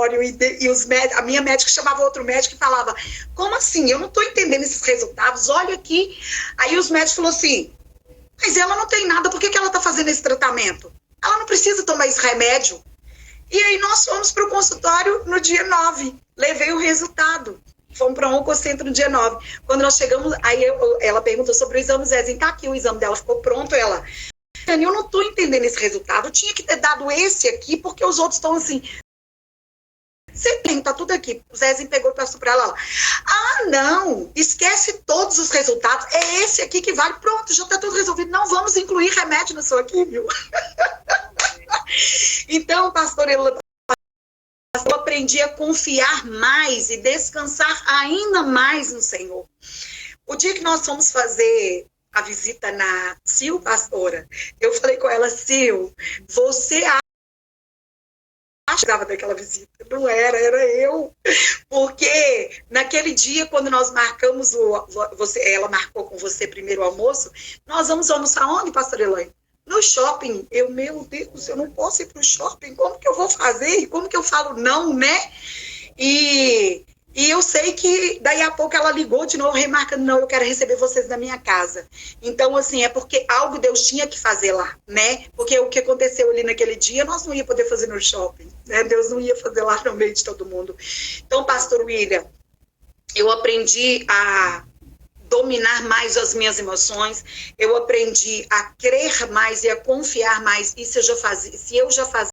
consultório e a minha médica chamava outro médico e falava, como assim? Eu não estou entendendo esses resultados, olha aqui. Aí os médicos falaram assim, mas ela não tem nada, por que ela está fazendo esse tratamento? Ela não precisa tomar esse remédio. E aí nós fomos para o consultório no dia 9, levei o resultado. Fomos para um Oncocentro no dia 9. Quando nós chegamos, aí ela perguntou sobre o exame, Zezinho, tá aqui o exame dela, ficou pronto, ela... Eu não estou entendendo esse resultado, eu tinha que ter dado esse aqui, porque os outros estão assim... Você tem, tá tudo aqui. O Zezinho pegou e passou para ela. Ah, não, esquece todos os resultados, é esse aqui que vale, pronto, já está tudo resolvido. Não vamos incluir remédio no seu químio. Então, pastor, eu aprendi a confiar mais e descansar ainda mais no Senhor. O dia que nós fomos fazer a visita na Sil, pastora, eu falei com ela, Sil, você achava daquela visita? Não era, era eu. Porque naquele dia, quando nós marcamos, ela marcou com você primeiro o almoço, nós vamos almoçar onde, pastor Elaine? No shopping. Eu, meu Deus, eu não posso ir para o shopping, como que eu vou fazer? Como que eu falo não, né? E eu sei que daí a pouco ela ligou de novo, remarcando, não, eu quero receber vocês na minha casa. Então, assim, é porque algo Deus tinha que fazer lá, né? Porque o que aconteceu ali naquele dia, nós não ia poder fazer no shopping, né? Deus não ia fazer lá no meio de todo mundo. Então, pastor William, eu aprendi a dominar mais as minhas emoções, eu aprendi a crer mais e a confiar mais, e se eu já fazia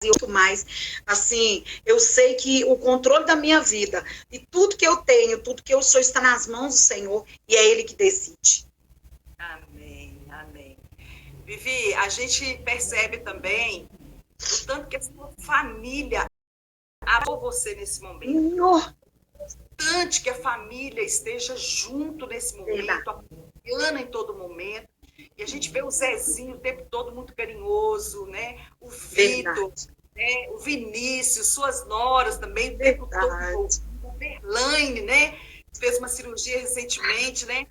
muito mais, assim, eu sei que o controle da minha vida e tudo que eu tenho, tudo que eu sou está nas mãos do Senhor e é Ele que decide. Amém, amém. Vivi, a gente percebe também o tanto que a sua família amou você nesse momento. Importante que a família esteja junto nesse momento, apoiando em todo momento. E a gente vê o Zezinho o tempo todo muito carinhoso, né? O Vitor, né? O Vinícius, suas noras também, o tempo todo. O Verlaine, né? Fez uma cirurgia recentemente, né?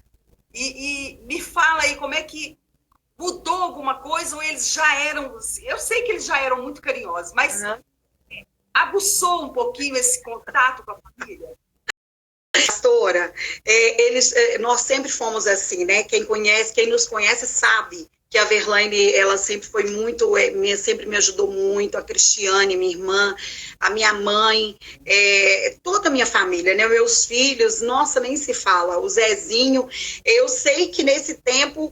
E me fala aí como é que mudou alguma coisa ou eles já eram... Eu sei que eles já eram muito carinhosos, mas aguçou um pouquinho esse contato com a família? Pastora, nós sempre fomos assim, né? Quem nos conhece sabe que a Verlaine, ela sempre foi muito, sempre me ajudou muito, a Cristiane, minha irmã, a minha mãe, toda a minha família, né? Meus filhos, nossa, nem se fala, o Zezinho, eu sei que nesse tempo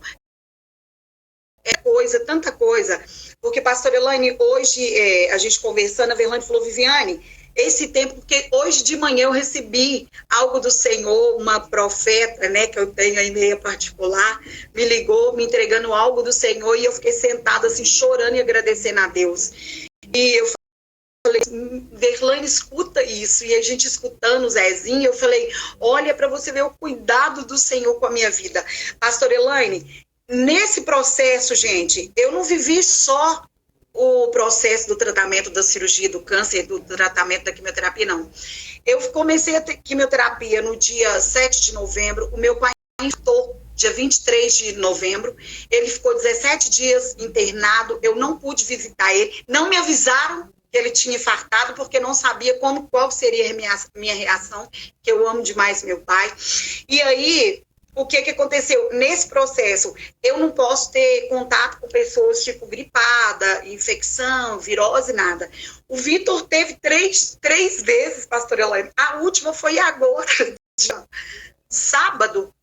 tanta coisa, porque, pastora Elaine, hoje, a gente conversando, a Verlaine falou, Viviane, esse tempo, porque hoje de manhã eu recebi algo do Senhor, uma profeta, né, que eu tenho a e-mail particular, me ligou, me entregando algo do Senhor, e eu fiquei sentada assim, chorando e agradecendo a Deus. E eu falei, Verlaine, escuta isso, e a gente escutando o Zezinho, eu falei, olha para você ver o cuidado do Senhor com a minha vida. Pastor Elaine, nesse processo, gente, eu não vivi só o processo do tratamento da cirurgia do câncer, do tratamento da quimioterapia, não. Eu comecei a ter quimioterapia no dia 7 de novembro, o meu pai infartou dia 23 de novembro, ele ficou 17 dias internado, eu não pude visitar ele, não me avisaram que ele tinha infartado, porque não sabia qual seria a minha reação, que eu amo demais meu pai. E aí, o que aconteceu? Nesse processo, eu não posso ter contato com pessoas tipo gripada, infecção, virose, nada. O Vitor teve três vezes, pastora Elaine. A última foi agora, sábado.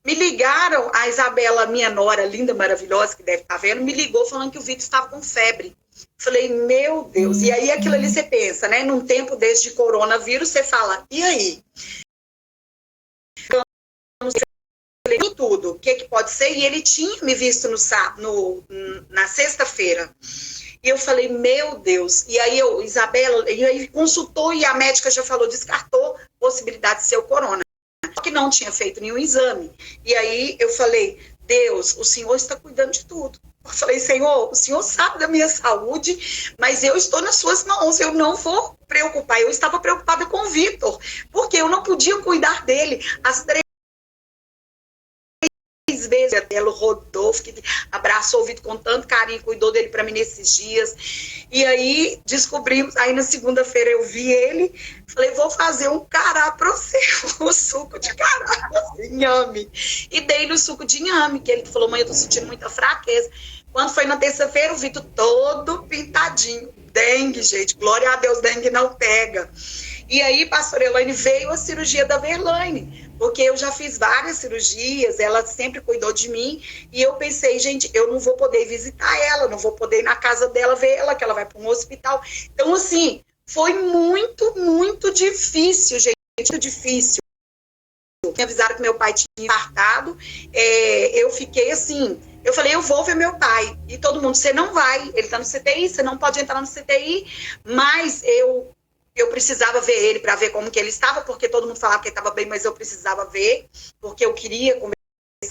Me ligaram, a Isabela, minha nora, linda, maravilhosa, que deve estar vendo, me ligou falando que o Vitor estava com febre. Falei, meu Deus. E aí aquilo ali você pensa, né? Num tempo desde de coronavírus, você fala, e aí? Tudo, o que pode ser, e ele tinha me visto na sexta-feira, e eu falei, meu Deus, e aí Isabela, e aí consultou, e a médica já falou, descartou possibilidade de ser o corona, que não tinha feito nenhum exame, e aí eu falei, Deus, o Senhor está cuidando de tudo. Eu falei, Senhor, o Senhor sabe da minha saúde, mas eu estou nas suas mãos, eu não vou preocupar. Eu estava preocupada com o Vitor, porque eu não podia cuidar dele. As 3 vezes dela, o Rodolfo, que abraçou o Vitor com tanto carinho, cuidou dele para mim nesses dias. E aí descobrimos, aí na segunda-feira eu vi ele, falei, vou fazer um cará para você, um suco de cará, inhame. E dei no suco de inhame, que ele falou, mãe, eu tô sentindo muita fraqueza. Quando foi na terça-feira, o Vitor todo pintadinho. Dengue, gente, glória a Deus, dengue não pega. E aí, pastora Elaine, veio a cirurgia da Verlaine, porque eu já fiz várias cirurgias, ela sempre cuidou de mim, e eu pensei, gente, eu não vou poder visitar ela, não vou poder ir na casa dela ver ela, que ela vai para um hospital. Então, assim, foi muito, muito difícil, gente, muito difícil. Me avisaram que meu pai tinha infartado, eu fiquei assim, eu falei, eu vou ver meu pai, e todo mundo, você não vai, ele está no CTI, você não pode entrar no CTI, mas eu precisava ver ele para ver como que ele estava, porque todo mundo falava que ele estava bem, mas eu precisava ver, porque eu queria conversar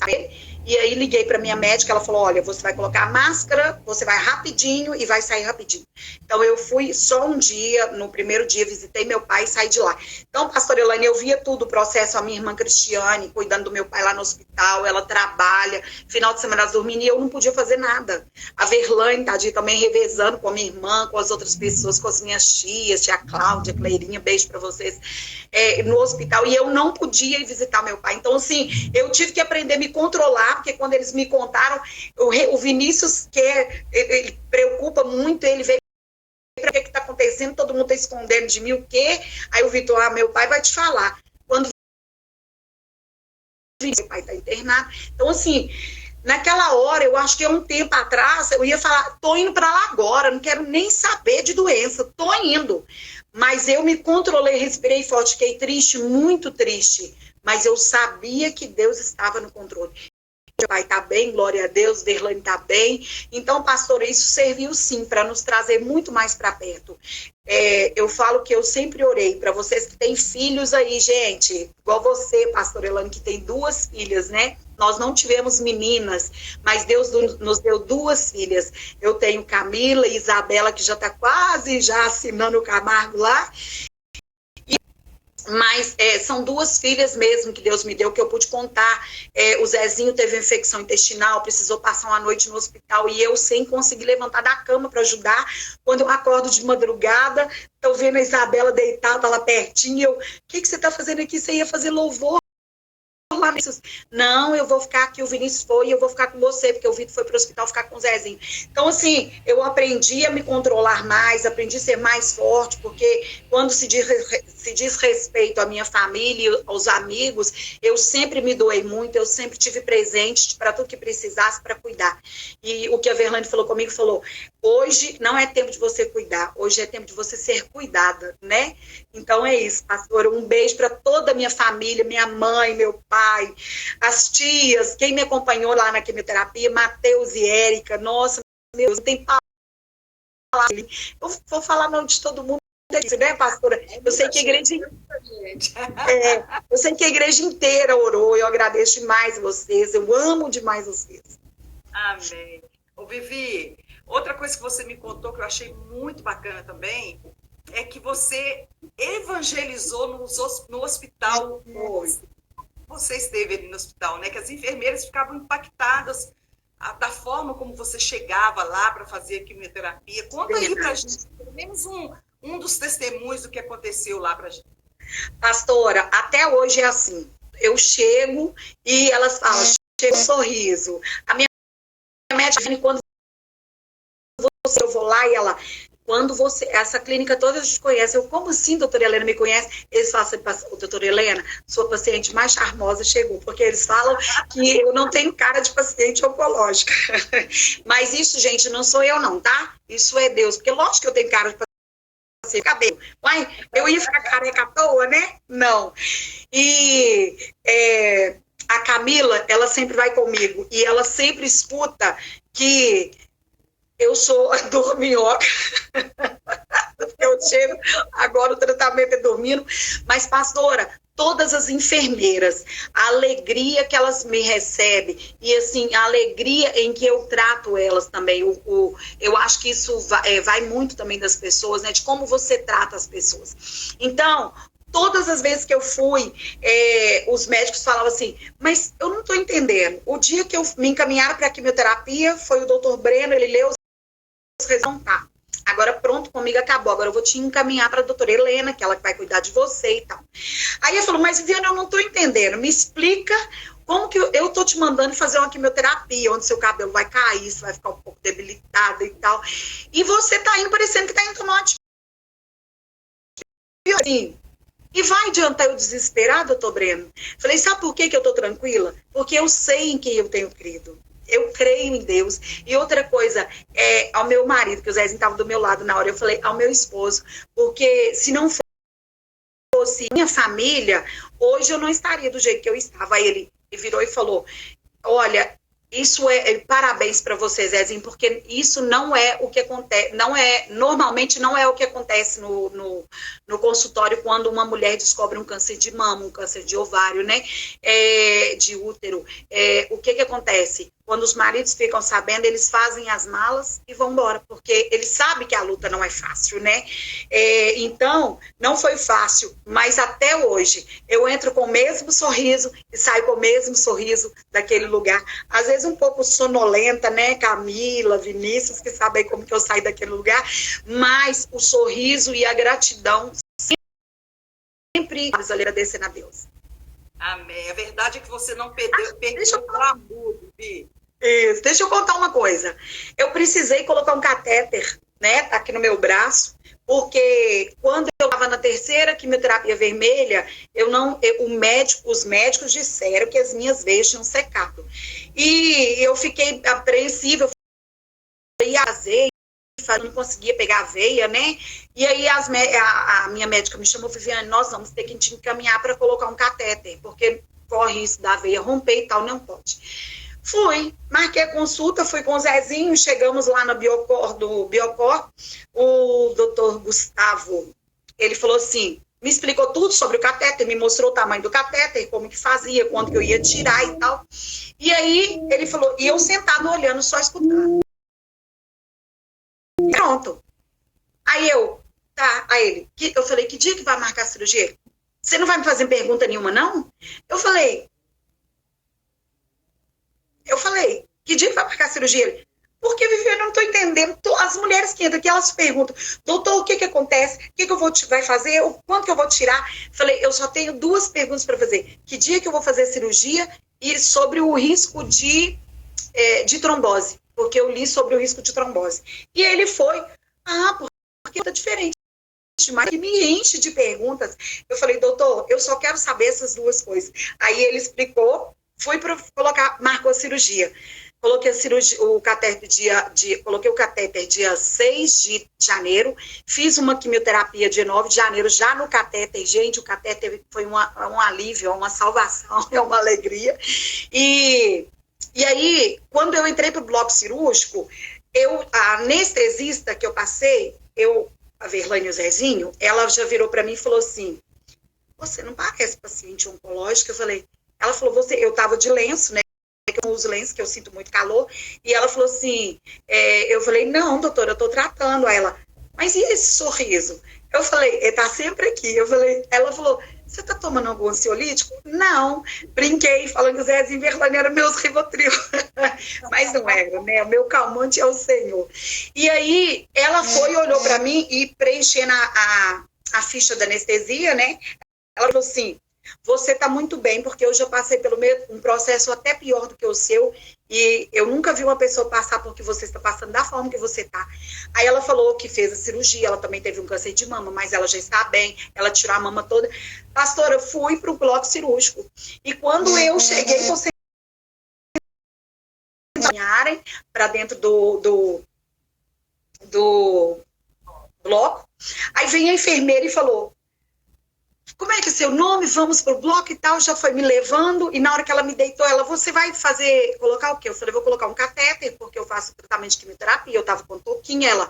com ele. E aí liguei para minha médica, ela falou, olha, você vai colocar a máscara, você vai rapidinho e vai sair rapidinho. Então eu fui só um dia, no primeiro dia visitei meu pai e saí de lá. Então, pastora Elaine, eu via tudo o processo, a minha irmã Cristiane, cuidando do meu pai lá no hospital, ela trabalha, final de semana dormindo, e eu não podia fazer nada. A Verlaine, tadinha, também revezando com a minha irmã, com as outras pessoas, com as minhas tias, tia Cláudia, Cleirinha, beijo para vocês, no hospital, e eu não podia ir visitar meu pai. Então, assim, eu tive que aprender a me controlar, porque quando eles me contaram, o Vinícius, ele preocupa muito, ele veio, o que está acontecendo, todo mundo está escondendo de mim o quê? Aí o Vitor, meu pai vai te falar. Quando meu pai está internado. Então, assim, naquela hora, eu acho que há um tempo atrás, eu ia falar, tô indo para lá agora, não quero nem saber de doença, tô indo. Mas eu me controlei, respirei forte, fiquei triste, muito triste. Mas eu sabia que Deus estava no controle. Meu pai está bem, glória a Deus, Verlaine está bem. Então, pastor, isso serviu sim para nos trazer muito mais para perto. Eu falo que eu sempre orei para vocês que têm filhos aí, gente, igual você, pastor Elaine, que tem 2 filhas, né? Nós não tivemos meninas, mas Deus nos deu 2 filhas. Eu tenho Camila e Isabela, que já está quase já assinando o Camargo lá. Mas são 2 filhas mesmo que Deus me deu, que eu pude contar. O Zezinho teve uma infecção intestinal, precisou passar uma noite no hospital, e eu sem conseguir levantar da cama para ajudar. Quando eu acordo de madrugada, estou vendo a Isabela deitada lá pertinho, o que você está fazendo aqui? Você ia fazer louvor? Não, eu vou ficar aqui, o Vinícius foi, e eu vou ficar com você, porque o Vitor foi para o hospital ficar com o Zezinho. Então, assim, eu aprendi a me controlar mais, aprendi a ser mais forte, porque quando se diz respeito à minha família, aos amigos, eu sempre me doei muito, eu sempre tive presente para tudo que precisasse para cuidar. E o que a Verlaine falou comigo, falou, hoje não é tempo de você cuidar, hoje é tempo de você ser cuidada, né? Então é isso, pastor, um beijo para toda a minha família, minha mãe, meu pai, as tias, quem me acompanhou lá na quimioterapia, Matheus e Érica, nossa, meu Deus, não tem palavras. Eu vou falar não de todo mundo, né, pastora? Eu sei que a igreja, eu sei que a igreja inteira orou, eu agradeço demais vocês, eu amo demais vocês. Amém. Ô, Vivi, outra coisa que você me contou que eu achei muito bacana também, é que você evangelizou no hospital. Você esteve ali no hospital, né? Que as enfermeiras ficavam impactadas da forma como você chegava lá para fazer a quimioterapia. Conta aí pra gente, pelo menos um dos testemunhos do que aconteceu lá pra gente. Pastora, até hoje é assim. Eu chego e elas falam, chega um sorriso. A minha médica, quando eu vou lá e ela... Quando você, essa clínica toda a gente conhece, eu, como assim, doutora Helena me conhece? Eles falam assim, doutora Helena, sua paciente mais charmosa chegou, porque eles falam que eu não tenho cara de paciente oncológica. Mas isso, gente, não sou eu não, tá? Isso é Deus, porque lógico que eu tenho cara de paciente, cabelo. Mas eu ia ficar careca à toa, né? Não. E a Camila, ela sempre vai comigo, e ela sempre escuta que eu sou a dorminhoca. Eu chego, agora o tratamento é dormindo. Mas, pastora, todas as enfermeiras, a alegria que elas me recebem e, assim, a alegria em que eu trato elas também. Eu acho que isso vai muito também das pessoas, né? De como você trata as pessoas. Então, Todas as vezes que eu fui, os médicos falavam assim, mas eu não estou entendendo. O dia que eu me encaminharam para a quimioterapia, foi o doutor Breno, ele leu os resultados, tá. Agora pronto, comigo acabou. Agora eu vou te encaminhar para a doutora Helena, que ela vai cuidar de você e tal. Aí eu falo, mas Viviane, eu não estou entendendo. Me explica como que eu estou te mandando fazer uma quimioterapia, onde seu cabelo vai cair, você vai ficar um pouco debilitado e tal. E você está indo parecendo que está indo tomar assim. E vai adiantar eu desesperar, doutor Breno? Falei, sabe por que eu estou tranquila? Porque eu sei em quem eu tenho crido. Eu creio em Deus. E outra coisa, ao meu marido, que o Zezinho estava do meu lado na hora, eu falei, ao meu esposo, porque se não fosse minha família, hoje eu não estaria do jeito que eu estava. Aí ele virou e falou, olha, isso parabéns para você, Zezinho, porque isso não é o que acontece, normalmente não é o que acontece no consultório quando uma mulher descobre um câncer de mama, um câncer de ovário, né, de útero. O que acontece? Quando os maridos ficam sabendo, eles fazem as malas e vão embora, porque eles sabem que a luta não é fácil, né? Então, não foi fácil, mas até hoje, eu entro com o mesmo sorriso e saio com o mesmo sorriso daquele lugar. Às vezes um pouco sonolenta, né? Camila, Vinícius, que sabem como que eu saio daquele lugar, mas o sorriso e a gratidão sempre agradecendo a Deus. Amém. A verdade é que você não perdeu o glamour, Vi. Isso. Deixa eu contar uma coisa. Eu precisei colocar um catéter, né? Tá aqui no meu braço, porque quando eu estava na terceira quimioterapia vermelha, os médicos disseram que as minhas veias tinham secado. E eu fiquei apreensiva, eu ia fazer, não conseguia pegar a veia, né? E aí a minha médica me chamou, Viviane, nós vamos ter que te encaminhar para colocar um catéter, porque corre isso da veia romper e tal, não pode. Fui, marquei a consulta, fui com o Zezinho, chegamos lá no Biocor, o doutor Gustavo, ele falou assim, me explicou tudo sobre o catéter, me mostrou o tamanho do catéter, como que fazia, quando que eu ia tirar e tal. E aí ele falou, e eu sentado olhando, só escutando. Pronto. Aí eu falei, que dia que vai marcar a cirurgia? Você não vai me fazer pergunta nenhuma, não? Eu falei, que dia que vai marcar a cirurgia? Porque, Viviane, eu não estou entendendo. As mulheres que entram aqui, elas perguntam, doutor, o que acontece? O que eu vai fazer? Quanto que eu vou tirar? Falei, eu só tenho 2 perguntas para fazer. Que dia que eu vou fazer a cirurgia? E sobre o risco de trombose. Porque eu li sobre o risco de trombose. E ele foi, porque está diferente. Mas ele me enche de perguntas. Eu falei, doutor, eu só quero saber essas 2 coisas. Aí ele explicou, fui para colocar, marcou a cirurgia. Coloquei o catéter coloquei o catéter dia 6 de janeiro, fiz uma quimioterapia dia 9 de janeiro, já no catéter. Gente, o catéter foi um alívio, uma salvação, é uma alegria. E aí, quando eu entrei para o bloco cirúrgico, a anestesista que eu passei, a Verlane e o Zezinho, ela já virou para mim e falou assim, você não parece paciente oncológico? Ela falou, eu estava de lenço, né? Que eu uso lenço, que eu sinto muito calor, e ela falou assim, eu falei, não, doutora, eu estou tratando. Aí ela, mas e esse sorriso? Eu falei, ele está sempre aqui. Ela falou, você está tomando algum ansiolítico? Não. Brinquei, falando que o Zezinho Verlane era meus Rivotril. Mas não era, né? O meu calmante é o Senhor. E aí, ela foi, olhou para mim e preenchendo a ficha da anestesia, né? Ela falou assim, você está muito bem, porque eu já passei pelo um processo até pior do que o seu, e eu nunca vi uma pessoa passar por que você está passando da forma que você está. Aí ela falou que fez a cirurgia, ela também teve um câncer de mama, mas ela já está bem, ela tirou a mama toda. Pastora, eu fui para o bloco cirúrgico, e quando eu cheguei, você para dentro do bloco, aí vem a enfermeira e falou, como é que é seu nome? Vamos pro bloco e tal. Já foi me levando. E na hora que ela me deitou, você vai colocar o quê? Eu falei, vou colocar um catéter, porque eu faço tratamento de quimioterapia. Eu tava com toquinha. Ela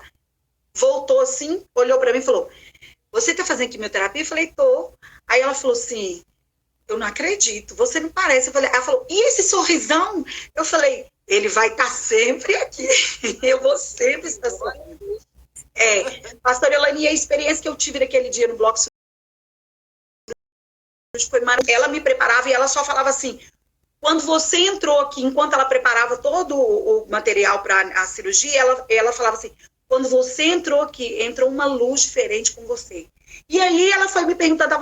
voltou assim, olhou para mim e falou, você tá fazendo quimioterapia? Eu falei, tô. Aí ela falou assim, eu não acredito, você não parece. Ela falou, e esse sorrisão? Eu falei, ele vai estar sempre aqui. Eu vou sempre estar sorrindo. Pastora Elane, a experiência que eu tive naquele dia no bloco foi maravilhoso. Ela me preparava e ela só falava assim, quando você entrou aqui, enquanto ela preparava todo o material para a cirurgia, ela falava assim, quando você entrou aqui, entrou uma luz diferente com você. E aí ela foi me perguntando,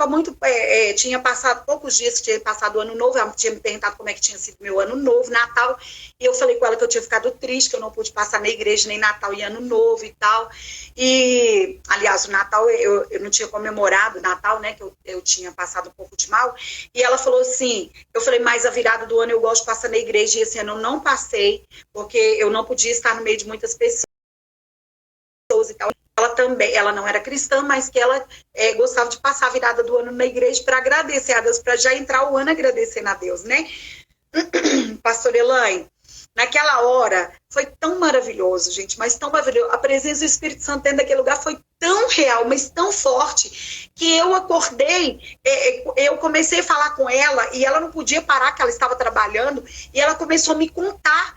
tinha passado poucos dias que tinha passado o ano novo, ela tinha me perguntado como é que tinha sido meu ano novo, Natal, e eu falei com ela que eu tinha ficado triste, que eu não pude passar na igreja nem Natal e ano novo e tal. E, aliás, o Natal, eu não tinha comemorado o Natal, né, que eu tinha passado um pouco de mal, e ela falou assim, eu falei, mas a virada do ano eu gosto de passar na igreja, e esse ano eu não passei, porque eu não podia estar no meio de muitas pessoas e tal. Ela também, ela não era cristã, mas que ela gostava de passar a virada do ano na igreja para agradecer a Deus, para já entrar o ano agradecendo a Deus, né? Pastor Elaine, naquela hora foi tão maravilhoso, gente, mas tão maravilhoso. A presença do Espírito Santo dentro daquele lugar foi tão real, mas tão forte, que eu acordei, eu comecei a falar com ela, e ela não podia parar, que ela estava trabalhando, e ela começou a me contar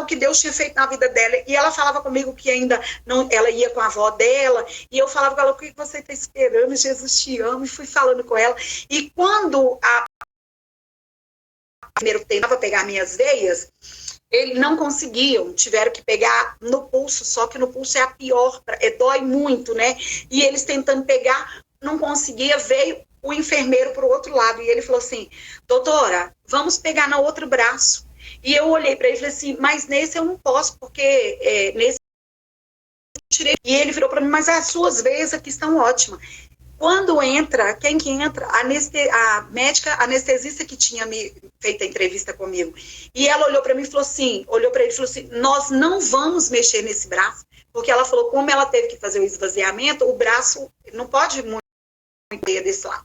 o que Deus tinha feito na vida dela, e ela falava comigo que ainda não, ela ia com a avó dela, e eu falava com ela, o que você está esperando? Jesus te ama, e fui falando com ela, e quando primeiro tentava pegar minhas veias, eles não conseguiam, tiveram que pegar no pulso, só que no pulso é a pior, dói muito, né? E eles tentando pegar, não conseguia, veio o enfermeiro para o outro lado, e ele falou assim, doutora, vamos pegar no outro braço. E eu olhei para ele e falei assim, mas nesse eu não posso, porque nesse eu tirei. E ele virou para mim, mas as suas veias aqui estão ótimas. Quando entra, quem que entra? A médica anestesista que tinha me feito a entrevista comigo. E ela olhou para mim e falou assim, nós não vamos mexer nesse braço, porque ela falou, como ela teve que fazer o esvaziamento, o braço não pode muito desse lado.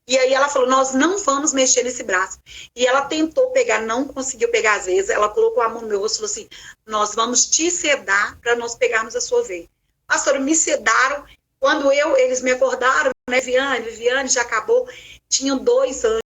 E aí ela falou, nós não vamos mexer nesse braço. E ela tentou pegar, não conseguiu pegar às vezes, ela colocou a mão no meu rosto e falou assim, nós vamos te sedar para nós pegarmos a sua veia. Pastor, me sedaram. Quando eles me acordaram, né, Viviane, já acabou, tinham 2 anos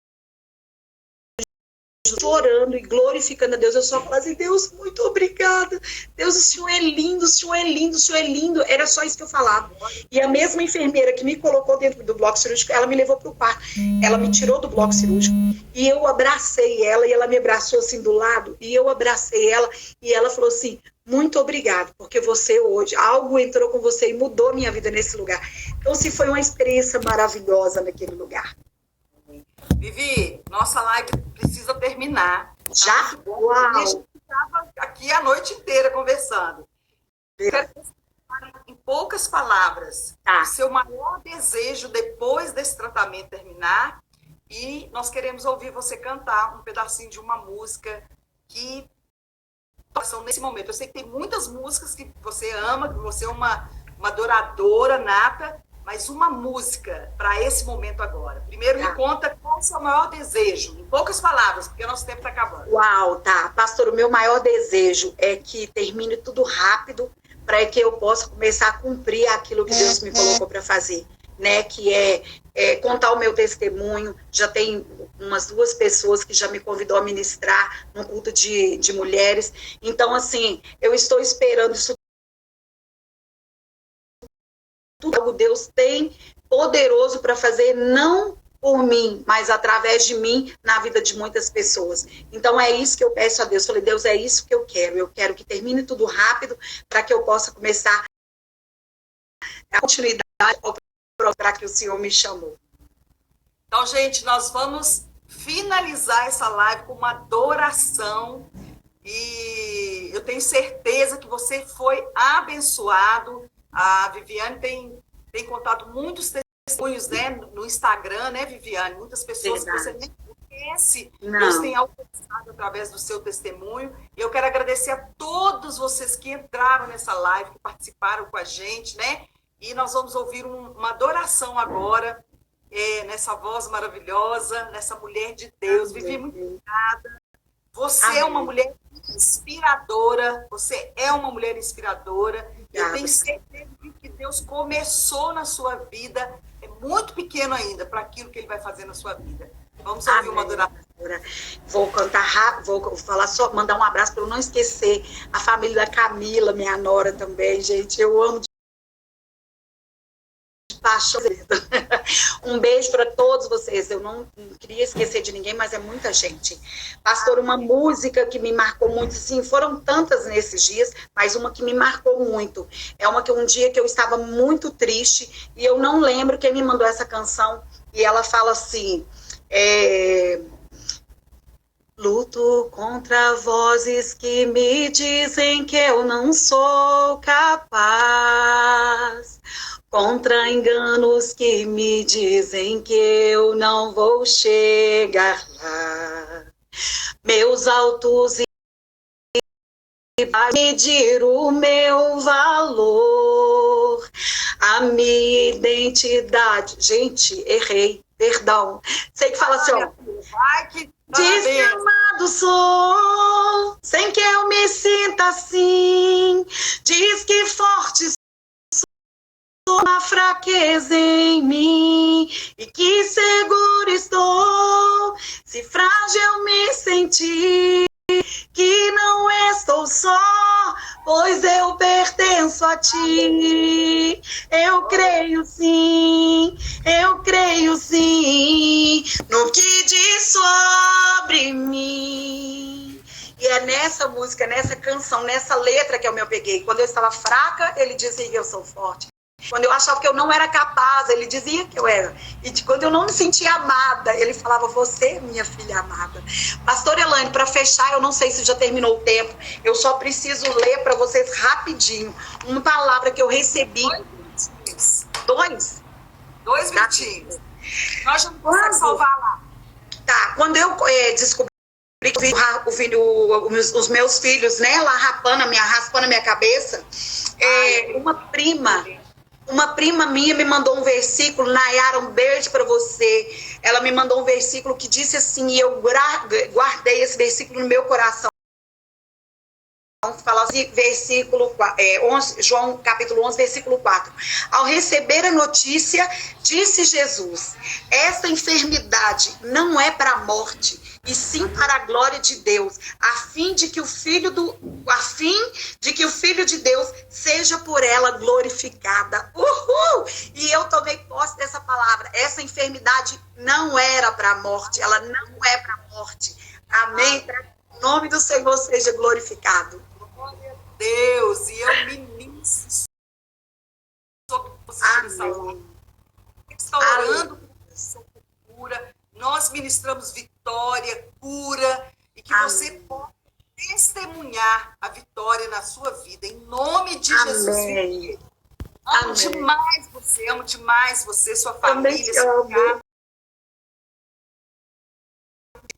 chorando e glorificando a Deus. Eu só falava assim, Deus, muito obrigada. Deus, o Senhor é lindo, o Senhor é lindo, o Senhor é lindo. Era só isso que eu falava. E a mesma enfermeira que me colocou dentro do bloco cirúrgico, ela me levou para o quarto. Ela me tirou do bloco cirúrgico e eu abracei ela, e ela me abraçou assim do lado, e eu abracei ela, e ela falou assim, muito obrigada, porque você hoje, algo entrou com você e mudou minha vida nesse lugar. Então, assim, foi uma experiência maravilhosa naquele lugar. Vivi, nossa live precisa terminar. Já? Uau! A gente estava aqui a noite inteira conversando. Quero que você fale em poucas palavras o seu maior desejo depois desse tratamento terminar, e nós queremos ouvir você cantar um pedacinho de uma música que são nesse momento. Eu sei que tem muitas músicas que você ama, que você é uma adoradora nata, mas uma música para esse momento agora. Primeiro, me conta qual é o seu maior desejo, em poucas palavras, porque o nosso tempo está acabando. Uau, tá. Pastor, o meu maior desejo é que termine tudo rápido, para que eu possa começar a cumprir aquilo que Deus me colocou para fazer, né? Que é contar o meu testemunho. Já tem umas 2 pessoas que já me convidou a ministrar num culto de mulheres. Então, assim, eu estou esperando isso tudo. Deus tem poderoso para fazer, não por mim, mas através de mim, na vida de muitas pessoas. Então, é isso que eu peço a Deus. Falei, Deus, é isso que eu quero. Eu quero que termine tudo rápido, para que eu possa começar a continuidade para que o Senhor me chamou. Então, gente, nós vamos finalizar essa live com uma adoração, e eu tenho certeza que você foi abençoado. A Viviane tem contado muitos testemunhos, né, no Instagram, né, Viviane? Muitas pessoas que você nem conhece, Deus tem alcançado através do seu testemunho. E eu quero agradecer a todos vocês que entraram nessa live, que participaram com a gente, né? E nós vamos ouvir uma adoração agora, nessa voz maravilhosa, nessa mulher de Deus. Vivi, muito obrigada. Você é uma mulher inspiradora, você é uma mulher inspiradora. Eu tenho certeza que Deus começou na sua vida, é muito pequeno ainda para aquilo que Ele vai fazer na sua vida. Vamos ouvir uma adoração. Vou cantar rápido, vou falar só, mandar um abraço para eu não esquecer a família da Camila, minha nora também, gente. Eu amo paixão. Um beijo para todos vocês. Eu não queria esquecer de ninguém, mas é muita gente. Pastor, uma música que me marcou muito, sim, foram tantas nesses dias, mas uma que me marcou muito. É uma que um dia que eu estava muito triste e eu não lembro quem me mandou essa canção. E ela fala assim... Luto contra vozes que me dizem que eu não sou capaz, contra enganos que me dizem que eu não vou chegar lá. Meus altos e medir o meu valor, a minha identidade. Gente, errei, perdão. Sei que fala assim, ó. Diz que amado sou, sem que eu me sinta assim. Diz que forte sou na fraqueza em mim. E que seguro estou, se frágil me sentir. Que não estou só, pois eu pertenço a ti. Eu creio sim, no que diz sobre mim. E é nessa música, nessa canção, nessa letra que eu me apeguei. Quando eu estava fraca, ele dizia que eu sou forte. Quando eu achava que eu não era capaz, ele dizia que eu era. E quando eu não me sentia amada, ele falava, você, minha filha amada. Pastor Elaine, para fechar, eu não sei se já terminou o tempo, eu só preciso ler para vocês rapidinho uma palavra que eu recebi. 2 minutinhos. 2 minutinhos. Nós já não conseguimos salvar lá. Tá, quando eu descobri que os meus filhos, né, lá raspando a minha cabeça, uma prima minha me mandou um versículo, Nayara, um beijo para você. Ela me mandou um versículo que disse assim, e eu guardei esse versículo no meu coração. Fala assim, versículo 11, João capítulo 11, versículo 4. Ao receber a notícia, disse Jesus, esta enfermidade não é para a morte, e sim para a glória de Deus, a fim de que o Filho de Deus seja por ela glorificada. Uhul! E eu tomei posse dessa palavra. Essa enfermidade não era para a morte, ela não é para a morte. Amém? O nome do Senhor seja glorificado. Glória a Deus, e eu ministro sobre você de saúde. Está orando por sua cura. Nós ministramos vitória, cura, e que você possa testemunhar a vitória na sua vida, em nome de Jesus. Amo demais você, sua família, sua casa.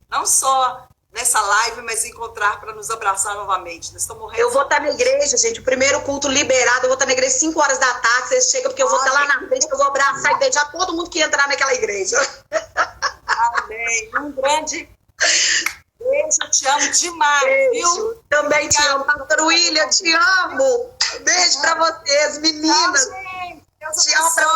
Não só nessa live, mas encontrar para nos abraçar novamente. Nós estamos morrendo. Eu vou estar na igreja, gente, o primeiro culto liberado, eu vou estar na igreja 5 horas da tarde, vocês chegam, porque eu vou estar lá na frente, eu vou abraçar e beijar todo mundo que entrar naquela igreja. Amém. Um grande beijo, eu te amo demais, viu? Também te amo, Pastor William, te amo. Beijo para vocês, meninas. Tchau, gente. Te amo para